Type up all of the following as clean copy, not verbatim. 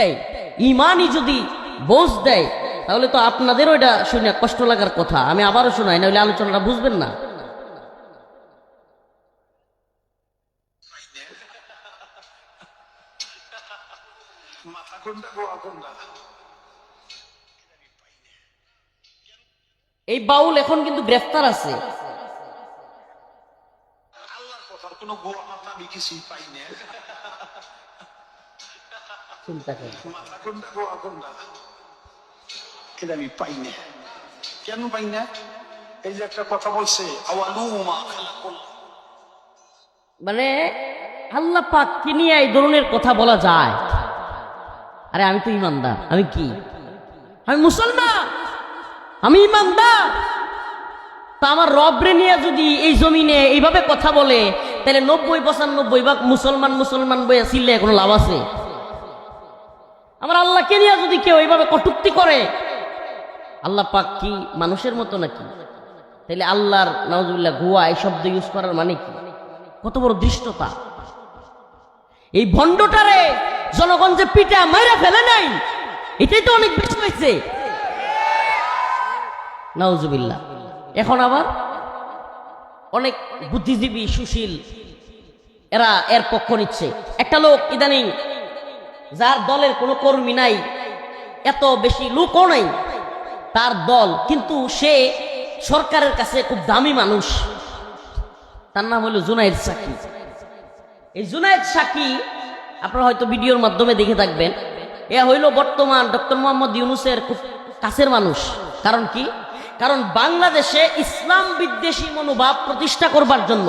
দেয়, ইমানই যদি বোঝ দেয়, তাহলে তো আপনাদেরও এটা শুনে কষ্ট লাগার কথা। আমি আবারও শোনাই, নাহলে আলোচনাটা বুঝবেন না। এই বাউল এখন কিন্তু গ্রেফতার আছে। চিন্তা করেন, আমি পাই না। কেন পাই না? এই যে একটা কথা বলছে, মানে আল্লাহ পাক কি নিয়ে এই ধরনের কথা বলা যায়? আরে আমি তো ইমানদার, আমি কি, আমি মুসলমান, আমি ইমানদার। তা আমার রবরে নিয়ে যদি এই জমিনে এইভাবে কথা বলে, তাহলে 90-95 মুসলমান মুসলমান বইয়া ছিলে কোনো লাভ আছে? আমার আল্লাহকে নিয়ে যদি কেউ এইভাবে কটূক্তি করে, আল্লাহ পাক কি মানুষের মতো নাকি? তাইলে আল্লাহর নাউজুবিল্লাহ গুয়া এই শব্দ ইউজ করার মানে কি? কত বড় দৃষ্টতা! এই ভণ্ডটারে জনগণ যে পিটা মাইরা ফেলে নাই, এটাই তো অনেক বেশি হয়েছে। নাউজুবিল্লাহ। এখন আবার অনেক বুদ্ধিজীবী সুশীল এরা এর পক্ষ নিচ্ছে। একটা লোক ইদানিং, যার দলের কোনো কর্মী নাই, এত বেশি লোকও নাই তার দল, কিন্তু সে সরকারের কাছে খুব দামি মানুষ, তার নাম হলো জুনায়েদ সাকি। এই জুনায়েদ সাকি আপনারা হয়তো ভিডিওর মাধ্যমে দেখে থাকবেন। এ হইল বর্তমান ডক্টর মোহাম্মদ ইউনূসের খুব কাছের মানুষ। কারণ কি? কারণ বাংলাদেশে ইসলাম বিদ্বেষী মনোভাব প্রতিষ্ঠা করবার জন্য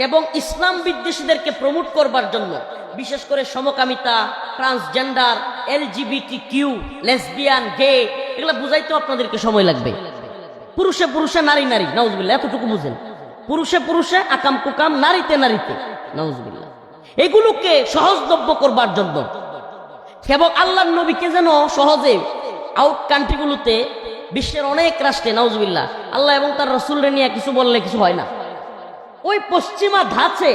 এবং ইসলাম বিদ্বেষীদেরকে প্রমোট করবার জন্য, বিশেষ করে সমকামিতা, ট্রান্সজেন্ডার, LGBTQ, লেসবিয়ান, গে, এগুলো বুঝাইতেও আপনাদেরকে সময় লাগবে। পুরুষে পুরুষে, নারী নারী, নাউজুবিল্লাহ, এতটুকু বুঝেন। পুরুষে পুরুষে, আকাম কুকাম, নারীতে নারীতে, নাউজুবিল্লাহ। এগুলোকে সহজলভ্য করবার জন্য এবং আল্লাহর নবীকে যেন সহজে আউট কান্ট্রিগুলোতে, বিশ্বের অনেক রাষ্ট্রে, নাউজুবিল্লাহ, আল্লাহ এবং তার রাসূলরে নিয়ে কিছু বললে কিছু হয় না, ওই পশ্চিমা ধাঁচে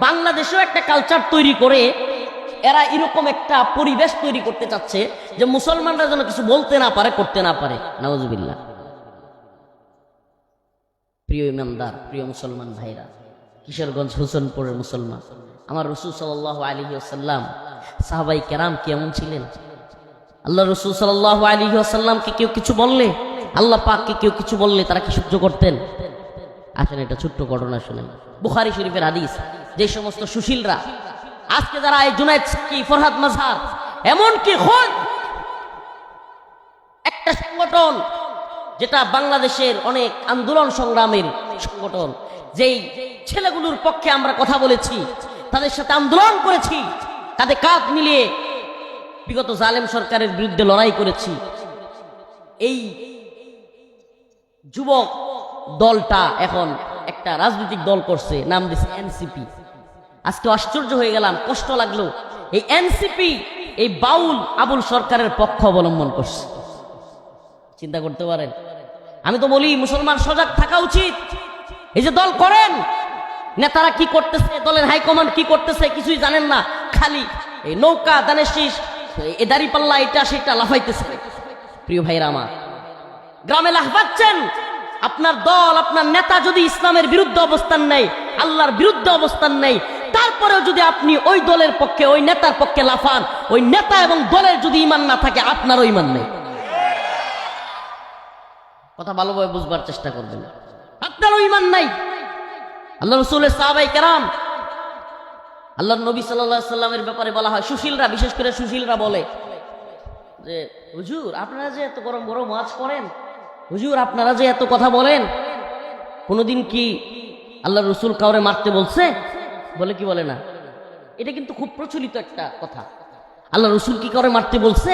বাংলাদেশেও একটা কালচার তৈরি করে এরা এরকম একটা পরিবেশ তৈরি করতে চাচ্ছে যে মুসলমানরা যেন কিছু বলতে না পারে, করতে না পারে। নাউজুবিল্লাহ। প্রিয় ইমানদার, প্রিয় মুসলমান ভাইরা, কিশোরগঞ্জ হোসেনপুরের মুসলমান, আমার রাসূল সাল্লাল্লাহু আলাইহি ওয়াসাল্লাম, সাহাবায়ে কেরাম কেমন ছিলেন? আল্লাহ রাসূল সাল্লাল্লাহু আলাইহি ওয়াসাল্লামকে কেউ কিছু বললে, আল্লাহ পাককে কেউ কিছু বললে, তারা কি সহ্য করতেন? আসেন একটা ছোট্ট ঘটনা শুনেন। বুখারী শরীফের হাদিস। যে সমস্ত সুশীলরা আজকে যারা এই জুনায়েদ সাকি, ফরহাদ মাজহার, এমনকি খোদ একটা সংগঠন যেটা বাংলাদেশের অনেক আন্দোলন সংগ্রামের সংগঠন, যেই ছেলেগুলোর পক্ষে আমরা কথা বলেছি, তাদের সাথে আন্দোলন করেছি, কাঁধে কাঁধ মিলিয়ে বিগত জালেম সরকারের বিরুদ্ধে লড়াই করেছি, এই যুবক দলটা এখন একটা রাজনৈতিক দল করছে, নাম দিচ্ছে এনসিপি। আজকে আশ্চর্য হয়ে গেলাম, কষ্ট লাগলো। এই এনসিপি এই বাউল আবুল সরকারের পক্ষ অবলম্বন করছে। চিন্তা করতে পারেন? আমি তো বলি মুসলমান সজাগ থাকা উচিত। এই যে দল করেন, নেতারা কি করতেছে, দলের হাইকমান্ড কি করতেছে কিছুই জানেন না, খালি এই নৌকা দানেশিস, এ দাড়ি পাল্লা, এটা সেটা লাফাইতেছে। প্রিয় ভাইরা আমার, গ্রামে লাফাচ্ছেন। আপনার দল, আপনার নেতা যদি ইসলামের বিরুদ্ধে অবস্থান নেয়, আল্লাহর বিরুদ্ধে অবস্থান নেয়, তারপরেও যদি আপনি ওই দলের পক্ষে, ওই নেতার পক্ষে লাফান, ওই নেতা এবং দলের যদি ঈমান না থাকে, আপনারও ঈমান নেই। কথা ভালোভাবে বুঝবার চেষ্টা করবেন। আপনারও ঈমান নাই। আল্লাহ রাসূলের সাহাবায়ে কেরাম, আল্লাহর নবী সাল্লাল্লাহু আলাইহি সাল্লামের ব্যাপারে বলা হয়, সুশীলরা, বিশেষ করে সুশীলরা বলে যে হুজুর আপনারা যে এত গরম গরম ওয়াজ করেন, হুজুর আপনারা যে এত কথা বলেন, কোনোদিন কি আল্লাহর রাসূল কাউরে মারতে বলছে? বলে কি বলে না? এটা কিন্তু খুব প্রচলিত একটা কথা। আল্লাহ রাসূল কি কাউরে মারতে বলছে?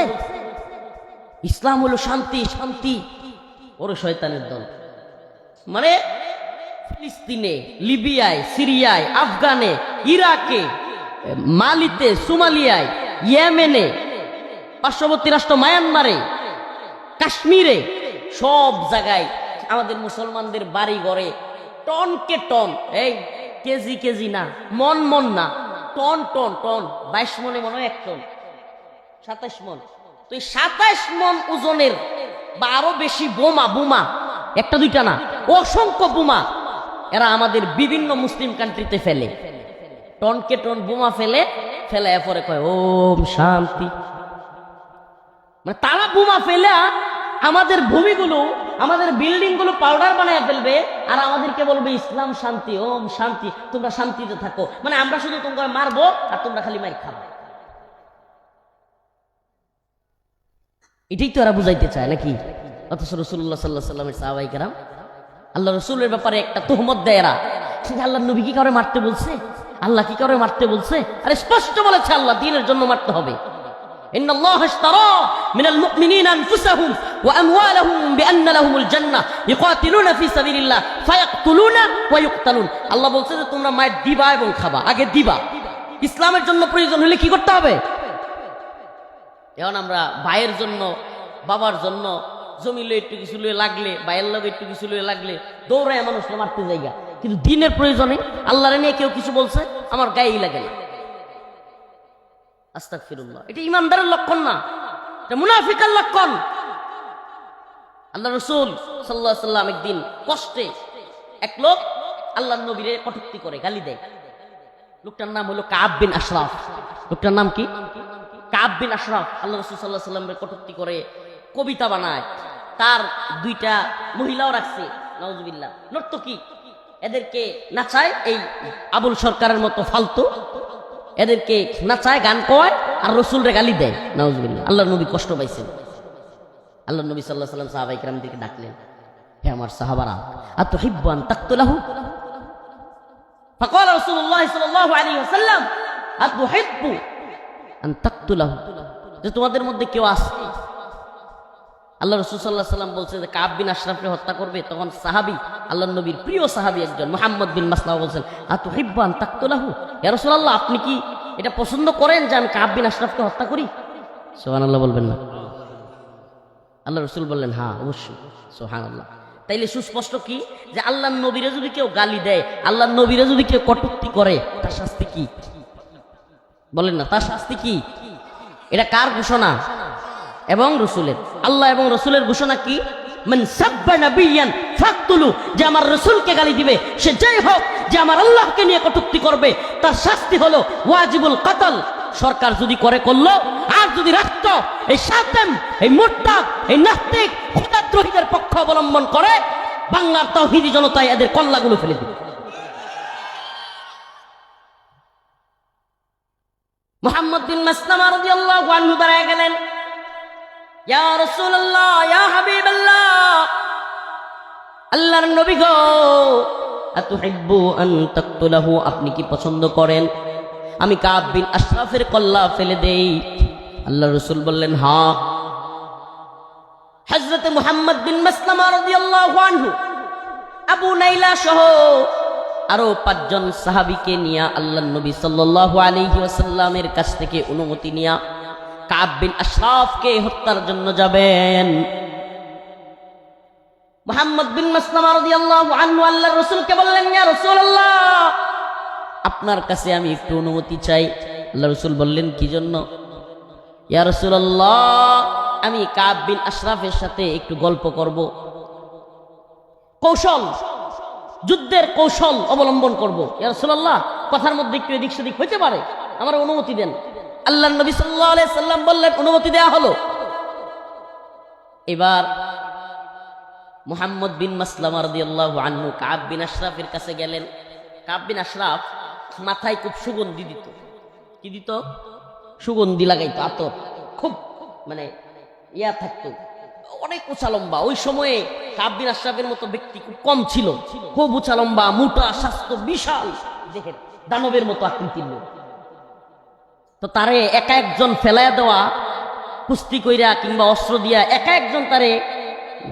ইসলাম হলো শান্তি, শান্তি। ওরে শয়তানের দল। মানে ফিলিস্তিনে, লিবিয়ায়, সিরিয়ায়, আফগানে, ইরাকে, মালিতে, সোমালিয়ায়, ইয়েমেনে, পার্শ্ববর্তী রাষ্ট্র মায়ানমারে, কাশ্মীরে, সব জায়গায় আমাদের মুসলমানদের বাড়ি ঘরে টনকে টন, এই কেজি কেজি না, মন মন না, টন টন টন, 22 মনে মনে 1 টন 27 মন। তো এই 27 মন ওজনের বা আরো বেশি বোমা, একটা দুইটা না, অসংখ্য বোমা এরা আমাদের বিভিন্ন মুসলিম কান্ট্রিতে ফেলে। টনকে টন বোমা ফেলে পরে কয় ওম শান্তি। মানে তারা বোমা ফেলে আমাদের ভূমিগুলো, আমাদের বিল্ডিং গুলো পাউডার বানায় ফেলবে, আর আমাদেরকে বলবে ইসলাম শান্তি, ওম শান্তি, তোমরা শান্তিতে থাকো। মানে আমরা শুধু তোমরা মারবো আর তোমরা খালি মার খাবো। এটাই তো এরা বুঝাইতে চায় নাকি? অথচ রাসূলুল্লাহ সাল্লাল্লাহু আলাইহি ওয়াসাল্লামের সাহাবায়ে কেরাম আল্লাহ রসুলের ব্যাপারে একটা তোহমত দেয় এরা, আল্লাহ নবী কি কাউরে মারতে বলছে? আল্লাহ কি কাউরে মারতে বলছে? আরে স্পষ্ট বলেছে আল্লাহ দ্বীনের জন্য মারতে হবে। ইন্নাল্লাহা ইশতারা মিনাল মুমিনিনা আনফুসাহুম ওয়া আমওয়ালাহুম বিআন্না লাহুমুল জান্নাহ ইউকাতিলুনা ফি সাবিলিল্লাহ ফায়াকতুলুনা ওয়া ইউকতালুন। আল্লাহ বলছে যে তোমরা মার দিবা এবং খাবা, আগে দিবা। ইসলামের জন্য প্রয়োজন হলে কি করতে হবে? এখন আমরা ভাইয়ের জন্য, বাবার জন্য জমি লয়ে একটু কিছু লয়ে লাগলে, ভাইয়ের লগে একটু কিছু লয়ে লাগলে দৌড়ায় মানুষকে মারতে যাইগা। কিন্তু দিনের প্রয়োজনে আল্লাহরে নিয়ে কেউ কিছু বলছে, আমার গায়েই লাগে না। আস্তাগফিরুল্লাহ। এটা ইমানদারের লক্ষণ না, এটা মুনাফিকের লক্ষণ। আল্লাহ রাসূল সাল্লাল্লাহু আলাইহি ওয়াসাল্লাম একদিন কষ্টে এক লোক আল্লাহর নবীরে কটূক্তি করে, গালি দেয়। লোকটার নাম হলো কাব বিন আশরাফ। লোকটার নাম কি? কাব বিন আশরাফ। আল্লাহ রাসূল সাল্লাল্লাহু আলাইহি ওয়াসাল্লামের কটূক্তি করে, কবিতা বানায়। তার দুইটা মহিলাও রাখছে, নাউজুবিল্লাহ, নর্তকী। এদেরকে নাচায়, এই আবুল সরকারের মতো ফালতু এদেরকে নাচায়, গান কয়, আর রসুলরে গালি দেয়, নাউজুবিল্লাহ। আল্লাহর নবী কষ্ট পাইছেন। আল্লাহ নবী সাল্লাল্লাহু আলাইহি ওয়াসাল্লাম সাহাবায়ে কেরামদেরকে ডাকলেন, হে আমার সাহাবারা, আতুহিব্বু আন তাকতুলাহু? ফাকাল রাসূলুল্লাহ সাল্লাল্লাহু আলাইহি ওয়াসাল্লাম, আতুহিব্বু আন তাকতুলাহু? যে তোমাদের মধ্যে কেউ আছে, আল্লাহ রাসূল সাল্লাল্লাহু আলাইহি ওয়াসাল্লাম বলছে যে কাব বিন আশরাফকে হত্যা করবে। তখন সাহাবী, আল্লাহর নবীর প্রিয় সাহাবী একজন মুহাম্মদ বিন মাসলামা বলছেন, আতুহিব্বু আন তাকতুলাহু? ইয়া রাসূলুল্লাহ, আপনি কি এটা পছন্দ করেন যে আমি কাব বিন আশরাফকে হত্যা করি? সুবহানাল্লাহ বলবেন না? আল্লাহ রাসূল বললেন, হ্যাঁ অবশ্যই। সুবহানাল্লাহ। তাইলে সুস্পষ্ট কি যে আল্লাহর নবীরে যদি কেউ গালি দেয়, আল্লাহর নবীরে যদি কেউ কটূক্তি করে, তার শাস্তি কি? বলেন না, তার শাস্তি কি? এটা কার ঘোষণা? এবং রসুলের। আল্লাহ এবং রসুলের ঘোষণা কি? মান সাব্বা নাবিয়ান ফাকতুলু, যে আমার রসুলকে গালি দিবে, সে যেই হোক, যে আমার আল্লাহকে নিয়ে কটূক্তি করবে, তার শাস্তি হলো ওয়াজিবুল কতল। সরকার যদি করে করলো, আর যদি রাষ্ট্র এই শাতেম, এই মুরতাদ, এই নাস্তিক, খোদাদ্রোহীদের পক্ষ অবলম্বন করে, বাংলার তাওহীদি জনতায় এদের কল্লাগুলো ফেলে দিবে। মুহাম্মদ বিন মাসলামা রাদিয়াল্লাহু আনহু দাঁড়ায় গেলেন, ইয়া রাসূলুল্লাহ, ইয়া হাবিবাল্লাহ, আল্লাহর নবী গো, আতুহিব্বু আন তাকতুলাহু? আপনি কি পছন্দ করেন আমি কাব বিন আশরাফের কল্লা ফেলে দেই? আল্লাহর রাসূল বললেন, হ্যাঁ। হযরত মুহাম্মদ বিন মাসলামা রাদিয়াল্লাহু আনহু আবু নাইলা সহ আরো 5 জন সাহাবীকে নিয়ে আল্লাহর নবী সাল্লাল্লাহু আলাইহি ওয়াসাল্লামের কাছ থেকে অনুমতি নিয়ে কাব বিন আশরাফকে হত্যার জন্য যাবেন। মুহাম্মদ বিন মাসলামা রাদিয়াল্লাহু আনহু আল্লাহর রাসূলকে বললেন, ইয়া রাসূলুল্লাহ, আপনার কাছে আমি একটু অনুমতি চাই। আল্লাহর রাসূল বললেন, কি জন্য? ইয়া রাসূলুল্লাহ, আমি কাব বিন আশরাফের সাথে একটু গল্প করব, কৌশল, যুদ্ধের কৌশল অবলম্বন করব। ইয়া রাসূলুল্লাহ, কথার মধ্যে একটু এদিক সেদিক হইতে পারে, আমার অনুমতি দেন। আল্লাহর নবী সাল্লাল্লাহু আলাইহি সাল্লাম বললেন, অনুমতি দেয়া হলো। এবার মুহাম্মদ বিন মাসলামা রাদিয়াল্লাহু আনহু কাব বিন আশরাফের কাছে গেলেন। কাব বিন আশরাফ মাথায় খুব সুগন্ধি দিত। কি দিত? সুগন্ধি লাগাইতো, আতর, খুব মানে ইয়া থাকতো, অনেক উঁচা লম্বা। ওই সময়ে কাব বিন আশরাফের মতো ব্যক্তি খুব কম ছিল। খুব উঁচা লম্বা, মোটা, স্বাস্থ্য বিশাল, দেখেন দানবের মতো আকৃতির লোক। তো তারে একা একজন ফেলাইয়া দেওয়া, কুস্তি কইরা কিংবা অস্ত্র দিয়া একা একজন তারে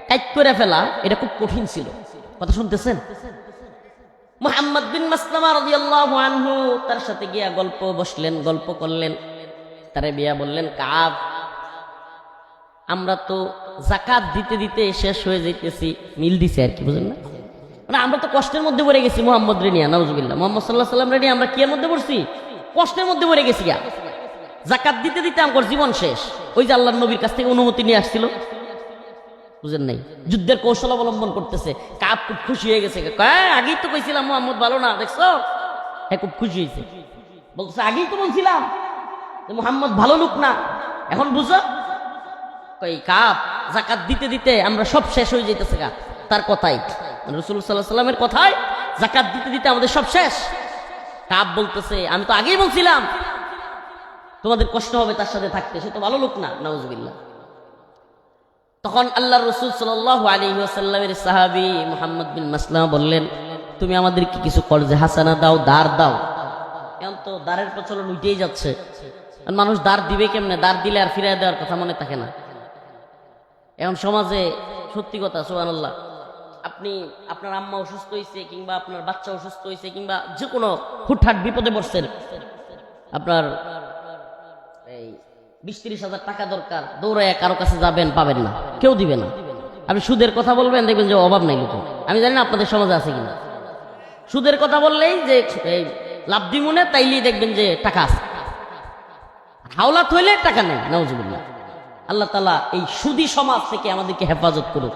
কাইট করে ফেলা, এটা খুব কঠিন ছিল। কথা শুনতেছেন? মুহাম্মদ বিন মাসলামা রাদিয়াল্লাহু আনহু তার সাথে গিয়া গল্প বসলেন, গল্প করলেন। তারে বিয়া বললেন, কাব, আমরা তো যাকাত দিতে দিতে শেষ হয়ে যাইতেছি, মিল দিছে আর কি, বুঝলেন না? মানে আমরা তো কষ্টের মধ্যে পড়ে গেছি মুহাম্মদ রে নিয়া, নাউজুবিল্লাহ। মুহাম্মদ সাল্লাল্লাহু আলাইহি ওয়াসাল্লাম রে নিয়ে আমরা কি এর মধ্যে পড়ছি? কষ্টের মধ্যে পড়ে গেছি। জাকাত দিতে দিতে আমার জীবন শেষ। ওই যে আল্লাহর নবীর কাছ থেকে অনুমতি নিয়ে আসছিল, বুঝেন নাই, যুদ্ধের কৌশল অবলম্বন করতেছে। কাব খুব খুশি হয়ে গেছে, আগেই তো কইছিলাম মুহাম্মদ ভালো না, দেখছো? হ্যাঁ, খুব খুশি হয়েছে, বলতেছে আগেই তো বলছিলাম যে মুহাম্মদ ভালো লোক না, এখন বুঝো? কই কাব, জাকাত দিতে দিতে আমরা সব শেষ হয়ে যাইতেছে গা। তার কথাই, রাসূল সাল্লাল্লাহু আলাইহি ওয়াসাল্লামের কথায় জাকাত দিতে দিতে আমাদের সব শেষ। কাব বলতেছে আমি তো আগেই বলছিলাম তোমাদের কষ্ট হবে তার সাথে থাকতে, সে তো ভালো লোক না, নাউজুবিল্লাহ। তখন আল্লাহর রাসূল সাল্লাল্লাহু আলাইহি ওয়াসাল্লামের সাহাবী মুহাম্মদ বিন মাসলামা বললেন, তুমি আমাদেরকে কিছু কর্জে হাসানা দাও, দাঁড় দাও। এখন তো দাঁড়ের প্রচলন উঠেই যাচ্ছে, আর মানুষ দাঁড় দিবে কেমনে? দাঁড় দিলে আর ফিরিয়ে দেওয়ার কথা মনে থাকে না। এখন সমাজে সত্যি কথা, সুবহানাল্লাহ, আপনি আপনার আম্মা অসুস্থ হয়েছে, কিংবা আপনার বাচ্চা অসুস্থ হয়েছে, কিংবা যে কোনো হুটহাট বিপদে পড়ছেন, আপনার এই 20-30 হাজার টাকা দরকার, দৌড়ায় কারো কাছে যাবেন, পাবেন না, কেউ দিবে না। আপনি সুদের কথা বলবেন, দেখবেন যে অভাব নাই লোকে। আমি জানি না আপনাদের সমাজে আছে কিনা। সুদের কথা বললেই যে এই লাভ দিমুনে, তাইলেই দেখবেন যে টাকা আছে, হাওলাত হইলে টাকা নেই, নাউজুবিল্লাহ। আল্লাহ তাআলা এই সুদী সমাজ থেকে আমাদেরকে হেফাজত করুক।